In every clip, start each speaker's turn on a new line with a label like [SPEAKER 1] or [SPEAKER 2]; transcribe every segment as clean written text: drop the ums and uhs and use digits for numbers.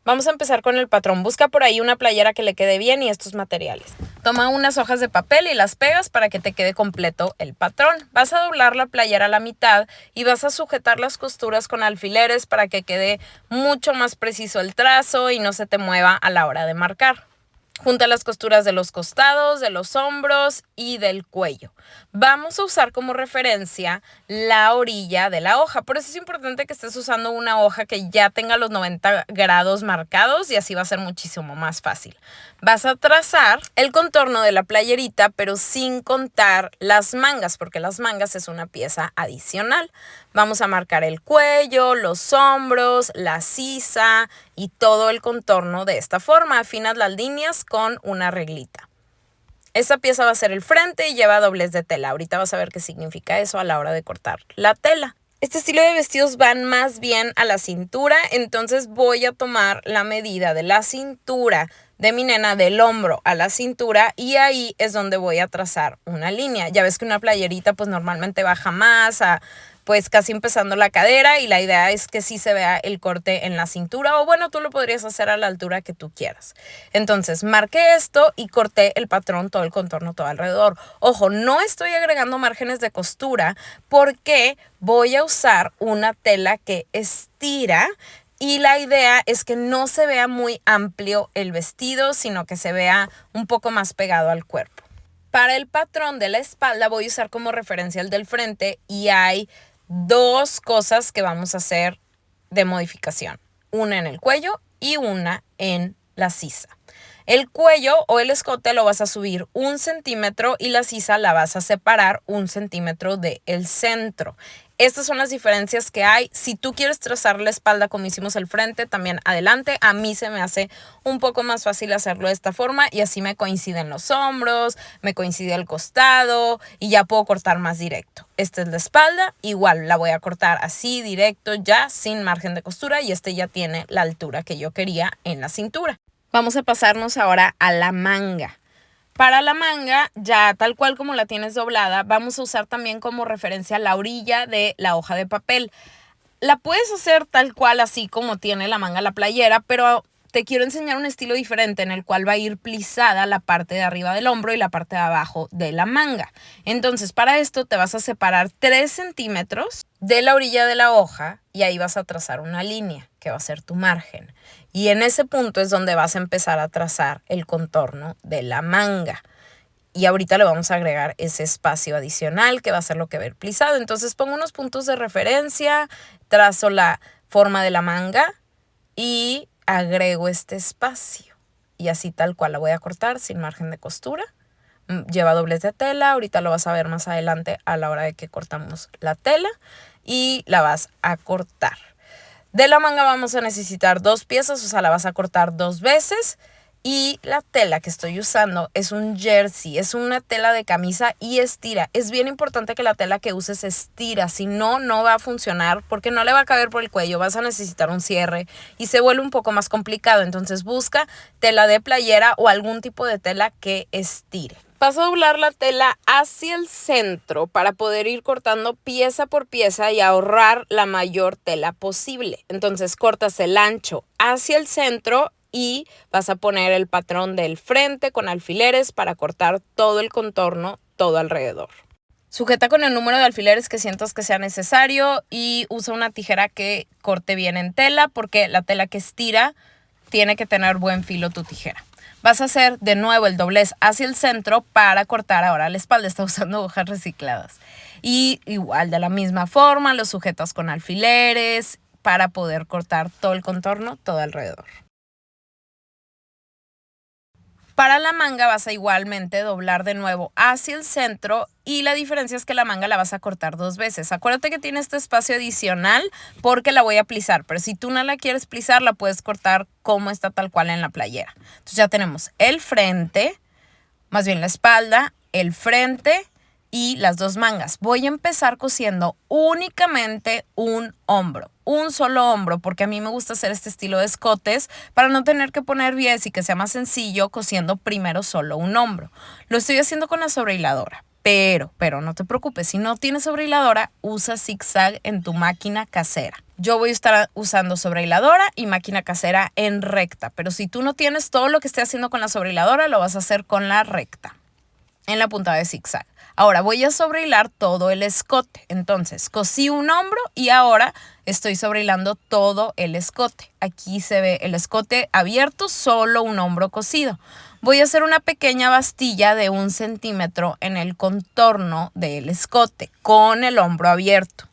[SPEAKER 1] Vamos a empezar con el patrón. Busca por ahí una playera que le quede bien y estos materiales. Toma unas hojas de papel y las pegas para que te quede completo el patrón. Vas a doblar la playera a la mitad y vas a sujetar las costuras con alfileres para que quede mucho más preciso el trazo y no se te mueva a la hora de marcar. Junta las costuras de los costados, de los hombros y del cuello. Vamos a usar como referencia la orilla de la hoja. Por eso es importante que estés usando una hoja que ya tenga los 90 grados marcados y así va a ser muchísimo más fácil. Vas a trazar el contorno de la playerita, pero sin contar las mangas, porque las mangas es una pieza adicional. Vamos a marcar el cuello, los hombros, la sisa y todo el contorno de esta forma. Afinas las líneas con una reglita. Esta pieza va a ser el frente y lleva doblez de tela. Ahorita vas a ver qué significa eso a la hora de cortar la tela. Este estilo de vestidos van más bien a la cintura, entonces voy a tomar la medida de la cintura de mi nena, del hombro a la cintura, y ahí es donde voy a trazar una línea. Ya ves que una playerita pues normalmente baja más pues casi empezando la cadera, y la idea es que sí se vea el corte en la cintura, o bueno, tú lo podrías hacer a la altura que tú quieras. Entonces marqué esto y corté el patrón, todo el contorno, todo alrededor. Ojo, no estoy agregando márgenes de costura porque voy a usar una tela que estira, y la idea es que no se vea muy amplio el vestido, sino que se vea un poco más pegado al cuerpo. Para el patrón de la espalda voy a usar como referencia el del frente, y hay dos cosas que vamos a hacer de modificación. Una en el cuello y una en la sisa. El cuello o el escote lo vas a subir 1 centímetro y la sisa la vas a separar 1 centímetro del centro. Estas son las diferencias que hay. Si tú quieres trazar la espalda como hicimos el frente, también adelante. A mí se me hace un poco más fácil hacerlo de esta forma, y así me coinciden los hombros, me coincide el costado y ya puedo cortar más directo. Esta es la espalda, igual la voy a cortar así directo, ya sin margen de costura, y este ya tiene la altura que yo quería en la cintura. Vamos a pasarnos ahora a la manga. Para la manga, ya tal cual como la tienes doblada, vamos a usar también como referencia la orilla de la hoja de papel. La puedes hacer tal cual así como tiene la manga la playera, pero te quiero enseñar un estilo diferente en el cual va a ir plisada la parte de arriba del hombro y la parte de abajo de la manga. Entonces, para esto te vas a separar 3 centímetros de la orilla de la hoja y ahí vas a trazar una línea que va a ser tu margen. Y en ese punto es donde vas a empezar a trazar el contorno de la manga. Y ahorita le vamos a agregar ese espacio adicional que va a ser lo que va a ir plisado. Entonces pongo unos puntos de referencia, trazo la forma de la manga y agrego este espacio. Y así tal cual la voy a cortar sin margen de costura. Lleva doblez de tela, ahorita lo vas a ver más adelante a la hora de que cortamos la tela, y la vas a cortar. De la manga vamos a necesitar 2 piezas, o sea, la vas a cortar 2 veces. Y la tela que estoy usando es un jersey, es una tela de camisa y estira. Es bien importante que la tela que uses estira, si no, no va a funcionar porque no le va a caber por el cuello. Vas a necesitar un cierre y se vuelve un poco más complicado. Entonces busca tela de playera o algún tipo de tela que estire. Vas a doblar la tela hacia el centro para poder ir cortando pieza por pieza y ahorrar la mayor tela posible. Entonces cortas el ancho hacia el centro y vas a poner el patrón del frente con alfileres para cortar todo el contorno, todo alrededor. Sujeta con el número de alfileres que sientas que sea necesario y usa una tijera que corte bien en tela, porque la tela que estira tiene que tener buen filo tu tijera. Vas a hacer de nuevo el doblez hacia el centro para cortar ahora la espalda. Está usando hojas recicladas. Y igual de la misma forma lo sujetas con alfileres para poder cortar todo el contorno, todo alrededor. Para la manga vas a igualmente doblar de nuevo hacia el centro, y la diferencia es que la manga la vas a cortar 2 veces. Acuérdate que tiene este espacio adicional porque la voy a plisar, pero si tú no la quieres plisar la puedes cortar como está tal cual en la playera. Entonces ya tenemos el frente, más bien la espalda, el frente y las 2 mangas. Voy a empezar cosiendo únicamente un hombro, un solo hombro, porque a mí me gusta hacer este estilo de escotes para no tener que poner bies y que sea más sencillo cosiendo primero solo un hombro. Lo estoy haciendo con la sobrehiladora. Pero no te preocupes, si no tienes sobrehiladora, usa zigzag en tu máquina casera. Yo voy a estar usando sobrehiladora y máquina casera en recta, pero si tú no tienes, todo lo que esté haciendo con la sobrehiladora lo vas a hacer con la recta, en la puntada de zigzag. Ahora voy a sobrehilar todo el escote. Entonces cosí un hombro y ahora estoy sobrehilando todo el escote. Aquí se ve el escote abierto, solo un hombro cosido. Voy a hacer una pequeña bastilla de 1 centímetro en el contorno del escote con el hombro abierto.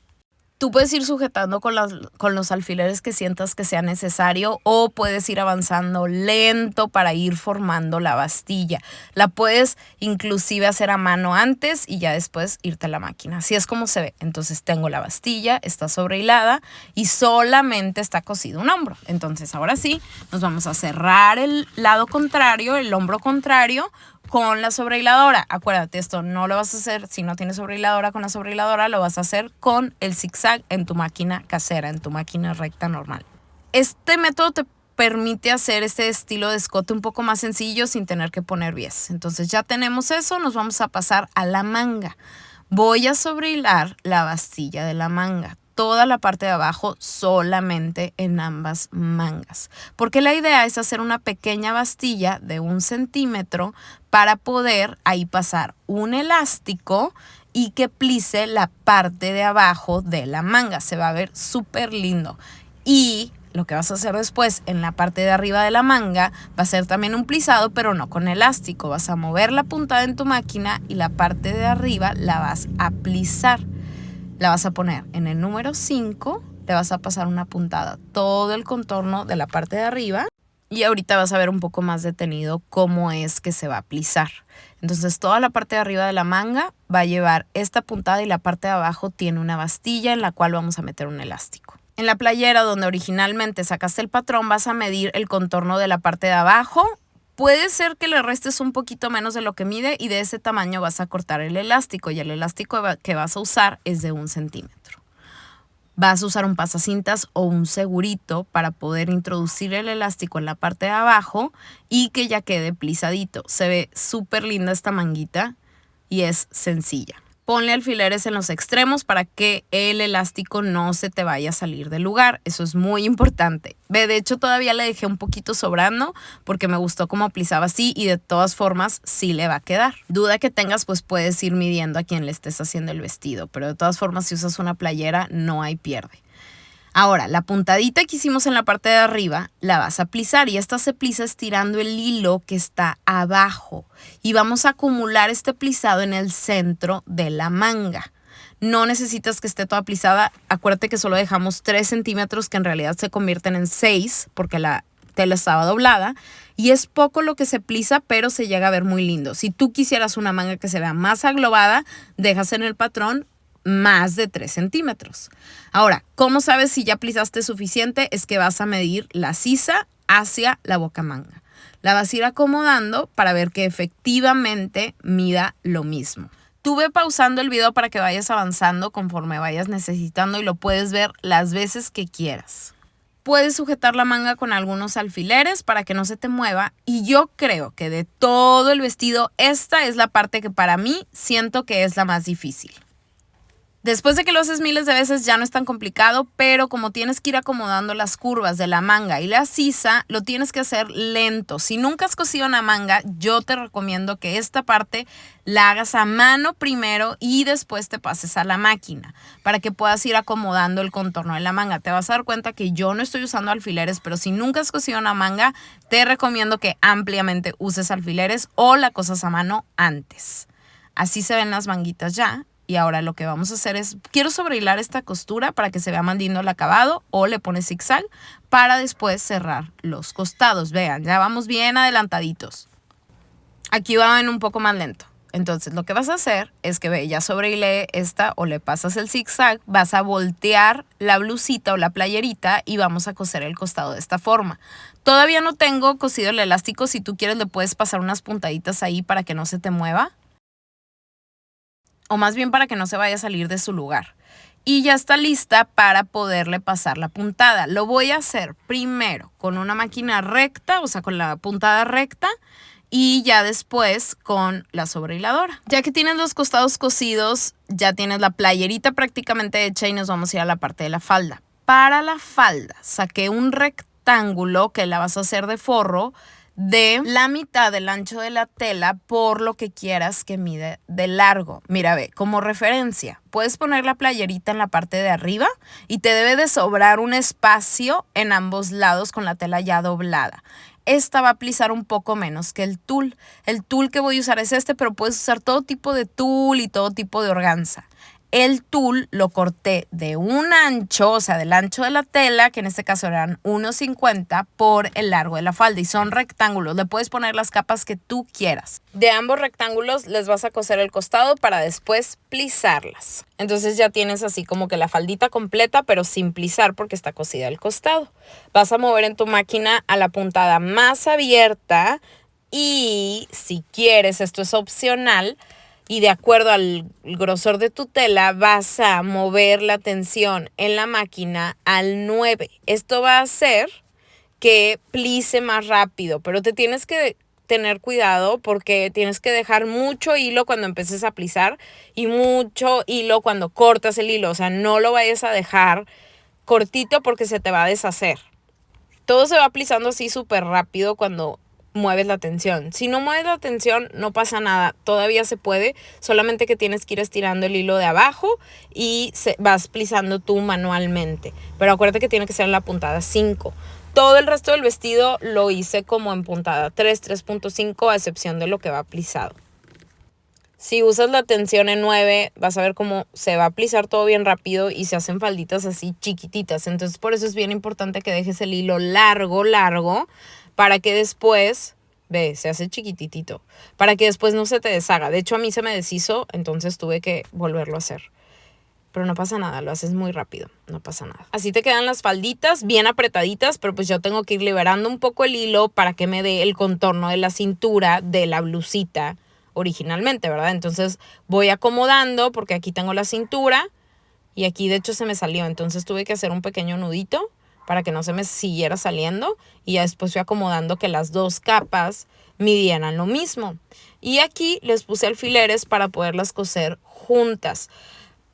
[SPEAKER 1] Tú puedes ir sujetando con los alfileres que sientas que sea necesario o puedes ir avanzando lento para ir formando la bastilla. La puedes inclusive hacer a mano antes y ya después irte a la máquina. Así es como se ve. Entonces tengo la bastilla, está sobrehilada y solamente está cosido un hombro. Entonces ahora sí, nos vamos a cerrar el lado contrario, el hombro contrario, con la sobrehiladora. Acuérdate, esto no lo vas a hacer si no tienes sobrehiladora con la sobrehiladora, lo vas a hacer con el zigzag en tu máquina casera, en tu máquina recta normal. Este método te permite hacer este estilo de escote un poco más sencillo sin tener que poner bies. Entonces ya tenemos eso, nos vamos a pasar a la manga. Voy a sobrehilar la bastilla de la manga. Toda la parte de abajo solamente en ambas mangas. Porque la idea es hacer una pequeña bastilla de 1 centímetro para poder ahí pasar un elástico y que plice la parte de abajo de la manga. Se va a ver súper lindo. Y lo que vas a hacer después en la parte de arriba de la manga va a ser también un plisado, pero no con elástico. Vas a mover la puntada en tu máquina y la parte de arriba la vas a plisar. La vas a poner en el número 5, le vas a pasar una puntada todo el contorno de la parte de arriba y ahorita vas a ver un poco más detenido cómo es que se va a plisar. Entonces toda la parte de arriba de la manga va a llevar esta puntada y la parte de abajo tiene una bastilla en la cual vamos a meter un elástico. En la playera donde originalmente sacaste el patrón vas a medir el contorno de la parte de abajo. Puede ser que le restes un poquito menos de lo que mide y de ese tamaño vas a cortar el elástico y el elástico que vas a usar es de 1 centímetro. Vas a usar un pasacintas o un segurito para poder introducir el elástico en la parte de abajo y que ya quede plisadito. Se ve súper linda esta manguita y es sencilla. Ponle alfileres en los extremos para que el elástico no se te vaya a salir del lugar. Eso es muy importante. Ve, de hecho todavía le dejé un poquito sobrando porque me gustó cómo plisaba así y de todas formas sí le va a quedar. Duda que tengas, pues puedes ir midiendo a quien le estés haciendo el vestido, pero de todas formas si usas una playera no hay pierde. Ahora, la puntadita que hicimos en la parte de arriba la vas a plisar y esta se plisa estirando el hilo que está abajo y vamos a acumular este plisado en el centro de la manga. No necesitas que esté toda plisada, acuérdate que solo dejamos 3 centímetros que en realidad se convierten en 6 porque la tela estaba doblada y es poco lo que se plisa, pero se llega a ver muy lindo. Si tú quisieras una manga que se vea más aglobada, dejas en el patrón más de 3 centímetros. Ahora, ¿cómo sabes si ya plisaste suficiente? Es que vas a medir la sisa hacia la bocamanga. La vas a ir acomodando para ver que efectivamente mida lo mismo. Tú ve pausando el video para que vayas avanzando conforme vayas necesitando y lo puedes ver las veces que quieras. Puedes sujetar la manga con algunos alfileres para que no se te mueva y yo creo que de todo el vestido esta es la parte que para mí siento que es la más difícil. Después de que lo haces miles de veces ya no es tan complicado, pero como tienes que ir acomodando las curvas de la manga y la sisa, lo tienes que hacer lento. Si nunca has cosido una manga, yo te recomiendo que esta parte la hagas a mano primero y después te pases a la máquina para que puedas ir acomodando el contorno de la manga. Te vas a dar cuenta que yo no estoy usando alfileres, pero si nunca has cosido una manga, te recomiendo que ampliamente uses alfileres o la cosas a mano antes. Así se ven las manguitas ya. Y ahora lo que vamos a hacer es, quiero sobrehilar esta costura para que se vea más lindo el acabado o le pones zigzag para después cerrar los costados. Vean, ya vamos bien adelantaditos. Aquí van un poco más lento. Entonces lo que vas a hacer es que ve, ya sobrehilé esta o le pasas el zigzag, vas a voltear la blusita o la playerita y vamos a coser el costado de esta forma. Todavía no tengo cosido el elástico, si tú quieres le puedes pasar unas puntaditas ahí para que no se te mueva. O más bien para que no se vaya a salir de su lugar. Y ya está lista para poderle pasar la puntada. Lo voy a hacer primero con una máquina recta, o sea, con la puntada recta. y ya después con la sobrehiladora. Ya que tienes los costados cosidos, ya tienes la playerita prácticamente hecha y nos vamos a ir a la parte de la falda. Para la falda saqué un rectángulo que la vas a hacer de forro de la mitad del ancho de la tela por lo que quieras que mide de largo. Mira, ve, como referencia, puedes poner la playerita en la parte de arriba y te debe de sobrar un espacio en ambos lados con la tela ya doblada. Esta va a plisar un poco menos que el tul. El tul que voy a usar es este, pero puedes usar todo tipo de tul y todo tipo de organza. El tul lo corté de un ancho, o sea, del ancho de la tela, que en este caso eran 1.50 por el largo de la falda y son rectángulos. Le puedes poner las capas que tú quieras. De ambos rectángulos les vas a coser el costado para después plisarlas. Entonces ya tienes así como que la faldita completa, pero sin plisar porque está cosida el costado. Vas a mover en tu máquina a la puntada más abierta y si quieres, esto es opcional, y de acuerdo al grosor de tu tela vas a mover la tensión en la máquina al 9. Esto va a hacer que plise más rápido, pero te tienes que tener cuidado porque tienes que dejar mucho hilo cuando empieces a plisar y mucho hilo cuando cortas el hilo. O sea, no lo vayas a dejar cortito porque se te va a deshacer. Todo se va plisando así súper rápido cuando mueves la tensión. Si no mueves la tensión, no pasa nada. Todavía se puede, solamente que tienes que ir estirando el hilo de abajo y vas plisando tú manualmente. Pero acuérdate que tiene que ser en la puntada 5. Todo el resto del vestido lo hice como en puntada 3, 3.5, a excepción de lo que va plisado. Si usas la tensión en 9, vas a ver cómo se va a plisar todo bien rápido y se hacen falditas así chiquititas. Entonces, por eso es bien importante que dejes el hilo largo, para que después, ve, se hace chiquititito, para que después no se te deshaga. De hecho, a mí se me deshizo, entonces tuve que volverlo a hacer. Pero no pasa nada, lo haces muy rápido, no pasa nada. Así te quedan las falditas bien apretaditas, pero pues yo tengo que ir liberando un poco el hilo para que me dé el contorno de la cintura de la blusita originalmente, ¿verdad? Entonces voy acomodando porque aquí tengo la cintura y aquí de hecho se me salió, entonces tuve que hacer un pequeño nudito para que no se me siguiera saliendo y ya después fui acomodando que las dos capas midieran lo mismo. Y aquí les puse alfileres para poderlas coser juntas,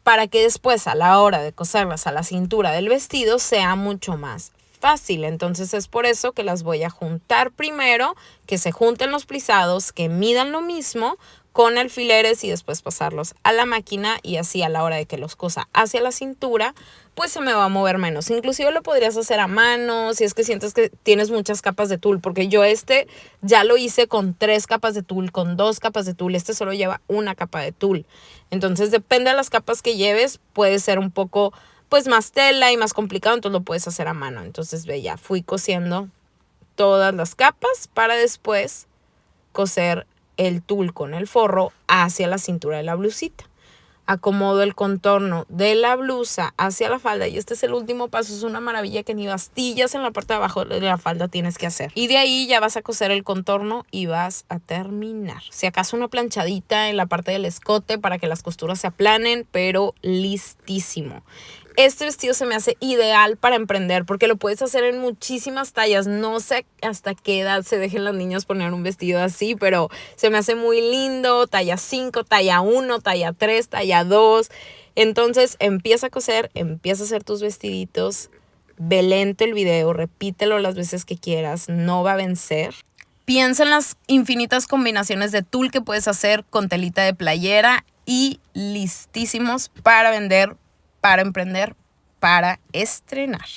[SPEAKER 1] para que después a la hora de coserlas a la cintura del vestido sea mucho más fácil. Entonces es por eso que las voy a juntar primero, que se junten los plisados, que midan lo mismo con alfileres y después pasarlos a la máquina y así a la hora de que los cosa hacia la cintura, pues se me va a mover menos. Inclusive lo podrías hacer a mano si es que sientes que tienes muchas capas de tul, porque yo ya lo hice con 3 capas de tul, con 2 capas de tul, solo lleva una capa de tul. Entonces depende de las capas que lleves, puede ser un poco pues más tela y más complicado, entonces lo puedes hacer a mano. Entonces ve, ya fui cosiendo todas las capas para después coser el tul con el forro hacia la cintura de la blusita. Acomodo el contorno de la blusa hacia la falda y este es el último paso. Es una maravilla que ni bastillas en la parte de abajo de la falda tienes que hacer. Y de ahí ya vas a coser el contorno y vas a terminar. Si acaso una planchadita en la parte del escote para que las costuras se aplanen, pero listísimo. Este vestido se me hace ideal para emprender porque lo puedes hacer en muchísimas tallas. No sé hasta qué edad se dejen las niñas poner un vestido así, pero se me hace muy lindo. Talla 5, talla 1, talla 3, talla 2. Entonces empieza a coser, empieza a hacer tus vestiditos. Ve lento el video, repítelo las veces que quieras, no va a vencer. Piensa en las infinitas combinaciones de tul que puedes hacer con telita de playera y listísimos para vender, para emprender, para estrenar.